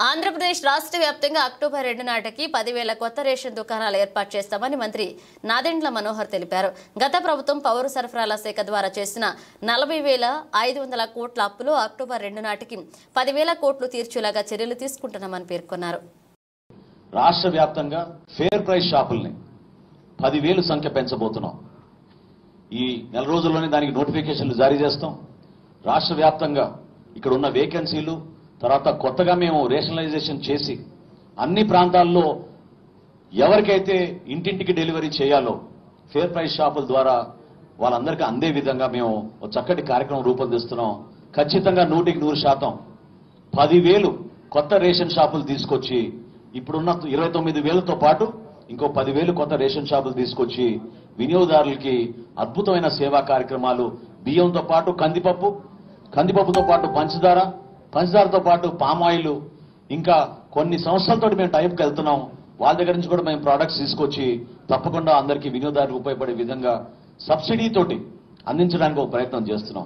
ఆంధ్రప్రదేశ్ రాష్ట్ర వ్యాప్తంగా అక్టోబర్ 2 నాటికి 10,000 కొత్త రేషన్ దుకాణాలు ఏర్పాటు చేస్తామని మంత్రి నాదెండ్ల మనోహర్ తెలిపారు. గత ప్రభుత్వం పౌర సరఫరాల శాఖ ద్వారా చేసిన 40,500 కోట్ల అప్పులు అక్టోబర్ 2 నాటికి 10,000 కోట్లు తీర్చేలాగా చర్యలు తీసుకుంటున్నామని పేర్కొన్నారు. రాష్ట్ర వ్యాప్తంగా ఫేర్ ప్రైస్ షాపుల్ని 10,000 సంఖ్య పెంచబోతున్నాం. ఈ నెల రోజుల్లోనే దానికి నోటిఫికేషన్లు జారీ చేస్తాం. రాష్ట్ర వ్యాప్తంగా ఇక్కడ ఉన్న వేకెన్సీలు తర్వాత కొత్తగా మేము రేషనలైజేషన్ చేసి అన్ని ప్రాంతాల్లో ఎవరికైతే ఇంటింటికి డెలివరీ చేయాలో ఫేర్ ప్రైస్ షాపుల ద్వారా వాళ్ళందరికీ అందే విధంగా మేము ఒక చక్కటి కార్యక్రమం రూపొందిస్తున్నాం. ఖచ్చితంగా 100% 10,000 కొత్త రేషన్ షాపులు తీసుకొచ్చి ఇప్పుడున్న 29,000తో పాటు ఇంకో 10,000 కొత్త రేషన్ షాపులు తీసుకొచ్చి వినియోగదారులకి అద్భుతమైన సేవా కార్యక్రమాలు బియ్యంతో పాటు కందిపప్పుతో పాటు పంచదారతో పాటు పామాయిల్ ఇంకా కొన్ని సంస్థలతో మేము టైప్కి వెళ్తున్నాం. వాళ్ళ దగ్గర నుంచి కూడా మేము ప్రోడక్ట్స్ తీసుకొచ్చి తప్పకుండా అందరికీ వినియోగదారులకు ఉపయోగపడే విధంగా సబ్సిడీ తోటి అందించడానికి ఒక ప్రయత్నం చేస్తున్నాం.